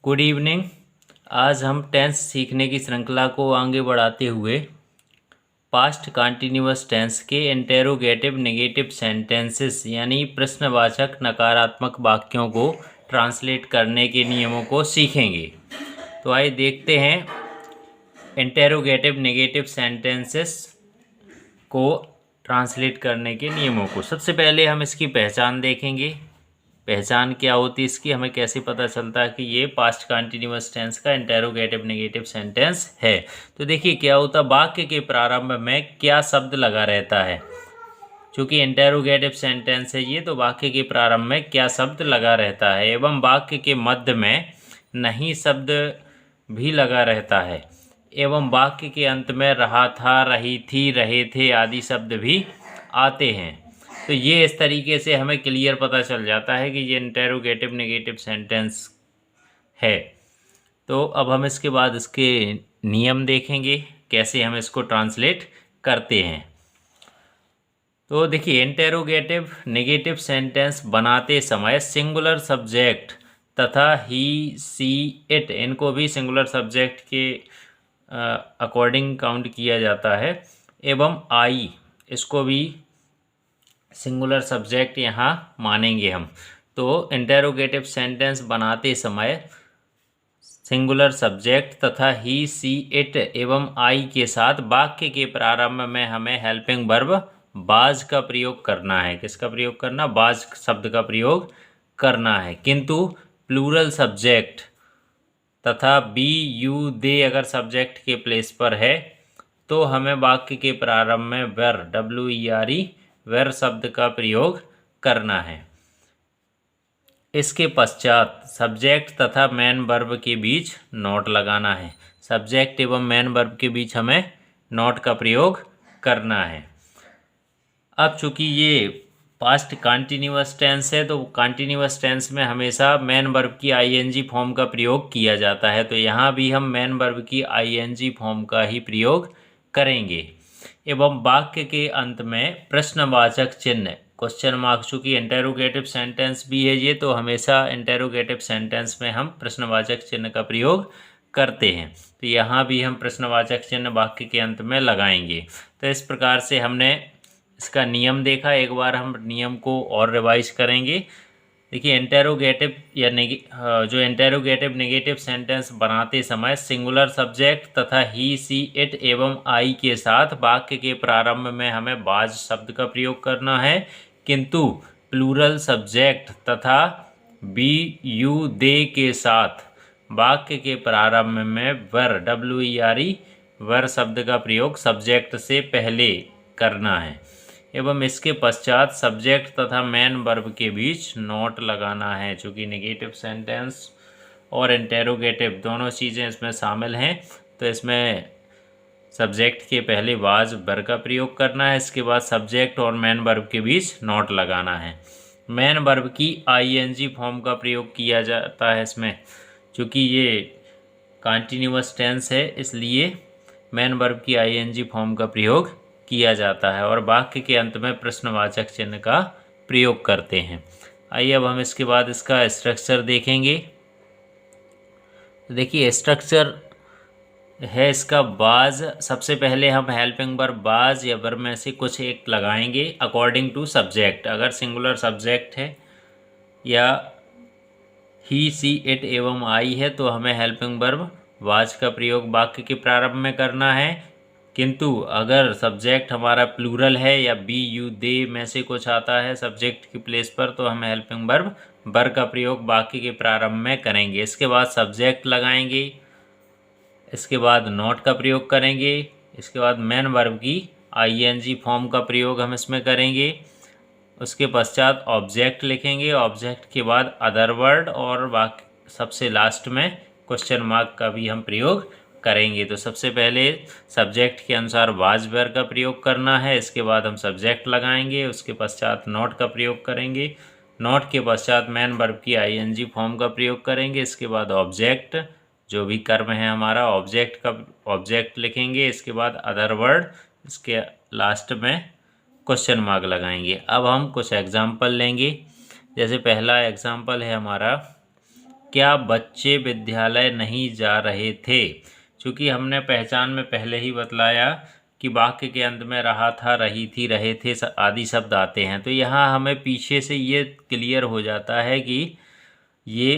Good evening. आज हम tense सीखने की श्रृंखला को आगे बढ़ाते हुए पास्ट कंटिन्यूअस टेंस के इंटेरोगेटिव नेगेटिव सेंटेंसेस यानी प्रश्नवाचक नकारात्मक वाक्यों को ट्रांसलेट करने के नियमों को सीखेंगे। तो आइए देखते हैं इंटेरोगेटिव नेगेटिव सेंटेंसेस को ट्रांसलेट करने के नियमों को। सबसे पहले हम इसकी पहचान देखेंगे। पहचान क्या होती है इसकी, हमें कैसे पता चलता है कि ये पास्ट कंटिन्यूअस टेंस का इंटेरोगेटिव नेगेटिव सेंटेंस है। तो देखिए क्या होता है, वाक्य के प्रारंभ में क्या शब्द लगा रहता है। चूंकि इंटेरोगेटिव सेंटेंस है ये, तो वाक्य के प्रारंभ में क्या शब्द लगा रहता है एवं वाक्य के मध्य में नहीं शब्द भी लगा रहता है एवं वाक्य के अंत में रहा था, रही थी, रहे थे आदि शब्द भी आते हैं। तो ये इस तरीके से हमें क्लियर पता चल जाता है कि ये इंटेरोगेटिव नेगेटिव सेंटेंस है। तो अब हम इसके बाद इसके नियम देखेंगे, कैसे हम इसको ट्रांसलेट करते हैं। तो देखिए इंटेरोगेटिव नेगेटिव सेंटेंस बनाते समय सिंगुलर सब्जेक्ट तथा ही, सी, इट इनको भी सिंगुलर सब्जेक्ट के अकॉर्डिंग काउंट किया जाता है एवं आई इसको भी सिंगुलर सब्जेक्ट यहाँ मानेंगे हम। तो इंटेरोगेटिव सेंटेंस बनाते समय सिंगुलर सब्जेक्ट तथा ही, सी, इट एवं आई के साथ वाक्य के प्रारंभ में हमें हेल्पिंग वर्ब बाज का प्रयोग करना है। किसका प्रयोग करना? बाज शब्द का प्रयोग करना है। किंतु प्लूरल सब्जेक्ट तथा बी, यू, दे अगर सब्जेक्ट के प्लेस पर है तो हमें वाक्य के प्रारंभ में वेर, WERE वेर शब्द का प्रयोग करना है। इसके पश्चात सब्जेक्ट तथा मेन वर्ब के बीच नॉट लगाना है। सब्जेक्ट एवं मेन वर्ब के बीच हमें नॉट का प्रयोग करना है। अब चूंकि ये पास्ट कंटिन्यूअस टेंस है तो कंटिन्यूअस टेंस में हमेशा मेन वर्ब की ING फॉर्म का प्रयोग किया जाता है। तो यहाँ भी हम मेन वर्ब की ING फॉर्म का ही प्रयोग करेंगे एवं वाक्य के अंत में प्रश्नवाचक चिन्ह क्वेश्चन मार्क, चूँकि इंटेरोगेटिव सेंटेंस भी है ये, तो हमेशा इंटेरोगेटिव सेंटेंस में हम प्रश्नवाचक चिन्ह का प्रयोग करते हैं। तो यहाँ भी हम प्रश्नवाचक चिन्ह वाक्य के अंत में लगाएंगे। तो इस प्रकार से हमने इसका नियम देखा। एक बार हम नियम को और रिवाइज करेंगे। देखिए इंटेरोगेटिव या जो इंटेरोगेटिव नेगेटिव सेंटेंस बनाते समय सिंगुलर सब्जेक्ट तथा ही, सी, इट एवं आई के साथ वाक्य के प्रारंभ में हमें बाज शब्द का प्रयोग करना है। किंतु प्लूरल सब्जेक्ट तथा बी, यू, दे के साथ वाक्य के प्रारंभ में वर, WERE वर शब्द का प्रयोग सब्जेक्ट से पहले करना है एवं इसके पश्चात सब्जेक्ट तथा मेन वर्ब के बीच नॉट लगाना है। चूँकि नेगेटिव सेंटेंस और इंटेरोगेटिव दोनों चीज़ें इसमें शामिल हैं, तो इसमें सब्जेक्ट के पहले वाज वर का प्रयोग करना है। इसके बाद सब्जेक्ट और मेन वर्ब के बीच नॉट लगाना है। मेन वर्ब की ING फॉर्म का प्रयोग किया जाता है इसमें। चूँकि ये कंटिन्यूअस टेंस है इसलिए मेन वर्ब की ING फॉर्म का प्रयोग किया जाता है और वाक्य के अंत में प्रश्नवाचक चिन्ह का प्रयोग करते हैं। आइए अब हम इसके बाद इसका स्ट्रक्चर देखेंगे। देखिए स्ट्रक्चर है इसका बाज। सबसे पहले हम हेल्पिंग वर्ब बाज या वर्ब में से कुछ एक लगाएंगे अकॉर्डिंग टू सब्जेक्ट। अगर सिंगुलर सब्जेक्ट है या ही, सी, इट एवं आई है तो हमें हेल्पिंग वर्ब बाज का प्रयोग वाक्य के प्रारंभ में करना है। किंतु अगर सब्जेक्ट हमारा प्लूरल है या बी, यू, दे में से कुछ आता है सब्जेक्ट की प्लेस पर तो हम हेल्पिंग वर्ब वर का प्रयोग वाक्य के प्रारंभ में करेंगे। इसके बाद सब्जेक्ट लगाएंगे, इसके बाद नॉट का प्रयोग करेंगे, इसके बाद मेन वर्ब की ING फॉर्म का प्रयोग हम इसमें करेंगे। उसके पश्चात ऑब्जेक्ट लिखेंगे, ऑब्जेक्ट के बाद अदर वर्ड और वाक्य सबसे लास्ट में क्वेश्चन मार्क का भी हम प्रयोग करेंगे। तो सबसे पहले सब्जेक्ट के अनुसार वाज वेयर का प्रयोग करना है। इसके बाद हम सब्जेक्ट लगाएंगे, उसके पश्चात नॉट का प्रयोग करेंगे, नॉट के पश्चात मेन वर्ब की ING फॉर्म का प्रयोग करेंगे। इसके बाद ऑब्जेक्ट जो भी कर्म है हमारा ऑब्जेक्ट लिखेंगे। इसके बाद अदर वर्ड, इसके लास्ट में क्वेश्चन मार्क लगाएंगे। अब हम कुछ एग्जाम्पल लेंगे। जैसे पहला एग्जाम्पल है हमारा क्या बच्चे विद्यालय नहीं जा रहे थे। चूँकि हमने पहचान में पहले ही बतलाया कि वाक्य के अंत में रहा था, रही थी, रहे थे आदि शब्द आते हैं, तो यहाँ हमें पीछे से ये क्लियर हो जाता है कि ये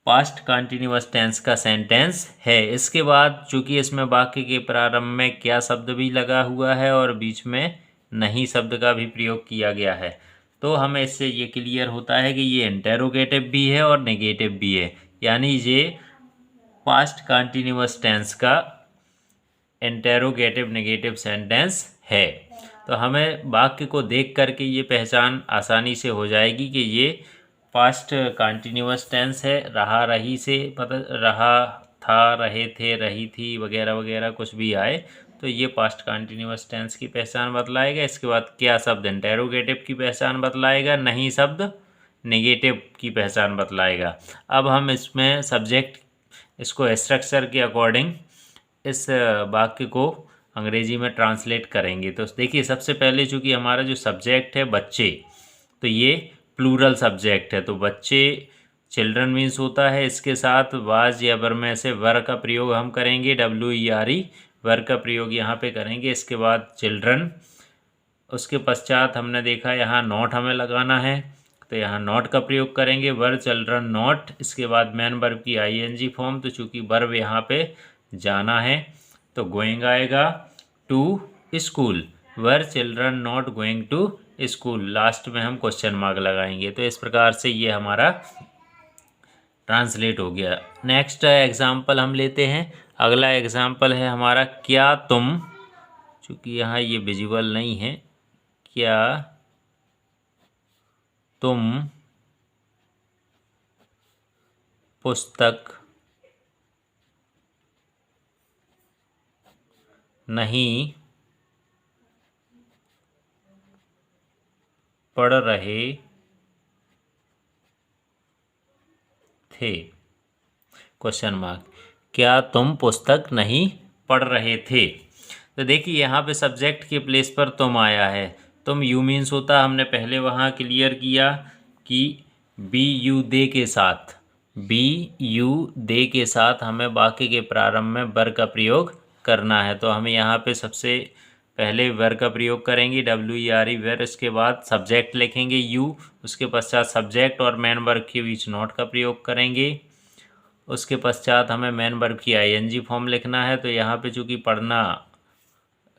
पास्ट कंटिन्यूअस टेंस का सेंटेंस है। इसके बाद चूंकि इसमें वाक्य के प्रारंभ में क्या शब्द भी लगा हुआ है और बीच में नहीं शब्द का भी प्रयोग किया गया है, तो हमें इससे ये क्लियर होता है कि ये इंटेरोगेटिव भी है और नेगेटिव भी है, यानी ये पास्ट कंटिन्यूअस टेंस का इंटेरोगेटिव नेगेटिव सेंटेंस है। तो हमें वाक्य को देख करके ये पहचान आसानी से हो जाएगी कि ये पास्ट कंटिन्यूअस टेंस है। रहा, रही से पता, रहा था, रहे थे, रही थी वगैरह वगैरह कुछ भी आए तो ये पास्ट कंटिन्यूअस टेंस की पहचान बतलाएगा। इसके बाद क्या शब्द इंटेरोगेटिव की पहचान बतलाएगा, नहीं शब्द नेगेटिव की पहचान बतलाएगा। अब हम इसमें सब्जेक्ट, इसको स्ट्रक्चर के अकॉर्डिंग इस वाक्य को अंग्रेजी में ट्रांसलेट करेंगे। तो देखिए, सबसे पहले चूँकि हमारा जो सब्जेक्ट है बच्चे, तो ये प्लूरल सब्जेक्ट है, तो बच्चे चिल्ड्रन मीन्स होता है। इसके साथ वाज या वर में से वर का प्रयोग हम करेंगे, WERE, वर का प्रयोग यहाँ पे करेंगे। इसके बाद चिल्ड्रन, उसके पश्चात हमने देखा यहाँ नॉट हमें लगाना है, तो यहाँ नॉट का प्रयोग करेंगे, वर चिल्ड्रन नॉट। इसके बाद मैन वर्ब की ING फॉर्म, तो चूँकि वर्ब यहाँ पे जाना है तो गोइंग आएगा to school, were children not going to school. Last में हम क्वेश्चन मार्क लगाएंगे। तो इस प्रकार से ये हमारा ट्रांसलेट हो गया। नेक्स्ट एग्जाम्पल हम लेते हैं। अगला एग्जाम्पल है हमारा, क्या तुम, चूँकि यहाँ ये विजुअल नहीं है, क्या तुम पुस्तक नहीं पढ़ रहे थे, क्वेश्चन मार्क, क्या तुम पुस्तक नहीं पढ़ रहे थे। तो देखिए यहाँ पे सब्जेक्ट के प्लेस पर तुम आया है। तुम यू मीन्स होता, हमने पहले वहाँ क्लियर किया कि BU दे के साथ, BU दे के साथ हमें वाक्य के प्रारंभ में वर का प्रयोग करना है। तो हमें यहाँ पे सबसे पहले वर का प्रयोग करेंगे, WERE वर। इसके बाद सब्जेक्ट लिखेंगे यू, उसके पश्चात सब्जेक्ट और मैन वर्ब के बीच नॉट का प्रयोग करेंगे। उसके पश्चात हमें मैन वर्ब की ING फॉर्म लिखना है। तो यहाँ पे चूँकि पढ़ना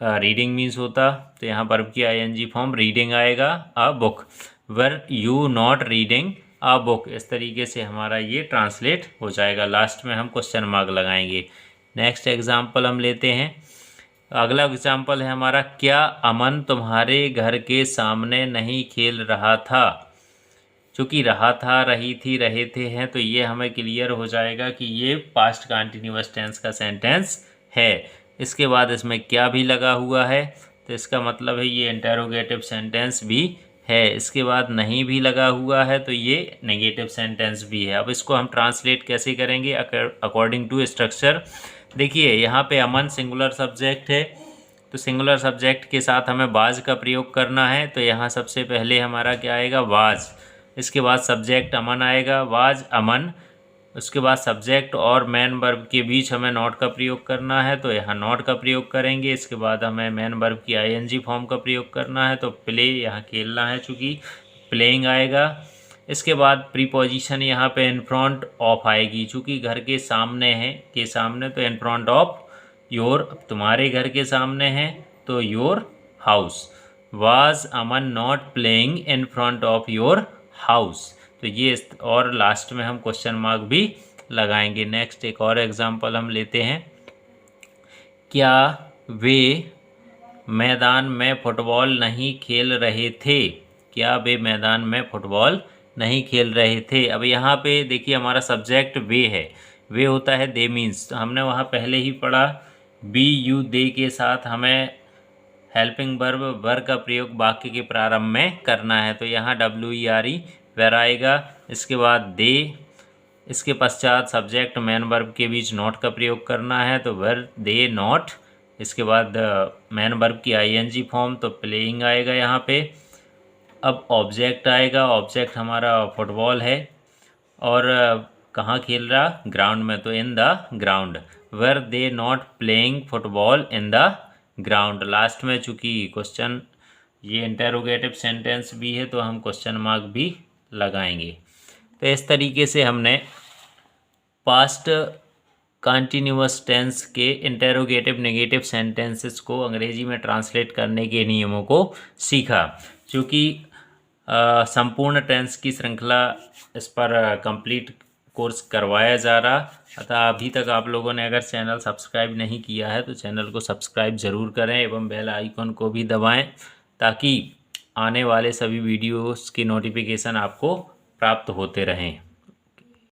रीडिंग मीन्स होता, तो यहाँ वर्ब की ING फॉर्म रीडिंग आएगा, a book, were you not reading a book. इस तरीके से हमारा ये ट्रांसलेट हो जाएगा। लास्ट में हम क्वेश्चन मार्क लगाएंगे। नेक्स्ट एग्जाम्पल हम लेते हैं। अगला एग्जाम्पल है हमारा, क्या अमन तुम्हारे घर के सामने नहीं खेल रहा था। चूँकि रहा था, रही थी, रहे थे हैं, तो ये हमें क्लियर हो जाएगा कि ये पास्ट कंटिन्यूअस टेंस का सेंटेंस है। इसके बाद इसमें क्या भी लगा हुआ है, तो इसका मतलब है ये इंटेरोगेटिव सेंटेंस भी है। इसके बाद नहीं भी लगा हुआ है, तो ये नेगेटिव सेंटेंस भी है। अब इसको हम ट्रांसलेट कैसे करेंगे अकॉर्डिंग टू स्ट्रक्चर। देखिए यहाँ पे अमन सिंगुलर सब्जेक्ट है, तो सिंगुलर सब्जेक्ट के साथ हमें वाज का प्रयोग करना है। तो यहाँ सबसे पहले हमारा क्या आएगा, वाज। इसके बाद सब्जेक्ट अमन आएगा, वाज अमन। उसके बाद सब्जेक्ट और मैन वर्ब के बीच हमें नॉट का प्रयोग करना है, तो यहाँ नॉट का प्रयोग करेंगे। इसके बाद हमें मैन वर्ब की ING फॉर्म का प्रयोग करना है, तो प्ले, यहाँ खेलना है, चूँकि प्लेइंग आएगा। इसके बाद प्रीपोजिशन यहाँ पे इन फ्रंट ऑफ आएगी, चूँकि घर के सामने है, के सामने, तो इन फ्रंट ऑफ योर, तुम्हारे घर के सामने है तो your house. Was Aman not playing in front of your house. तो ये, और लास्ट में हम क्वेश्चन मार्क भी लगाएंगे। नेक्स्ट एक और एग्जांपल हम लेते हैं। क्या वे मैदान में फुटबॉल नहीं खेल रहे थे। क्या वे मैदान में फुटबॉल नहीं खेल रहे थे। अब यहाँ पे देखिए हमारा सब्जेक्ट वे है, वे होता है दे मीन्स, तो हमने वहाँ पहले ही पढ़ा BU दे के साथ हमें हेल्पिंग वर्ब वर का प्रयोग वाक्य के प्रारंभ में करना है। तो यहाँ WERE वेर आएगा। इसके बाद दे, इसके पश्चात सब्जेक्ट मैन वर्ब के बीच नॉट का प्रयोग करना है, तो वर दे नॉट। इसके बाद मैन वर्ब की ING फॉर्म, तो प्लेइंग आएगा यहाँ पे। अब ऑब्जेक्ट आएगा, ऑब्जेक्ट हमारा फुटबॉल है, और कहाँ खेल रहा, ग्राउंड में, तो in the ground. Were they not playing football in the ground. Last में चूँकि क्वेश्चन ये इंटेरोगेटिव सेंटेंस भी है तो हम क्वेश्चन मार्क भी लगाएंगे। तो इस तरीके से हमने पास्ट कंटिन्यूअस टेंस के इंटेरोगेटिव नेगेटिव सेंटेंसेस को अंग्रेजी में ट्रांसलेट करने के नियमों को सीखा। चूँकि संपूर्ण टेंस की श्रृंखला इस पर कंप्लीट कोर्स करवाया जा रहा, अतः अभी तक आप लोगों ने अगर चैनल सब्सक्राइब नहीं किया है तो चैनल को सब्सक्राइब ज़रूर करें एवं बेल आइकन को भी दबाएं ताकि आने वाले सभी वीडियोस की नोटिफिकेशन आपको प्राप्त होते रहें।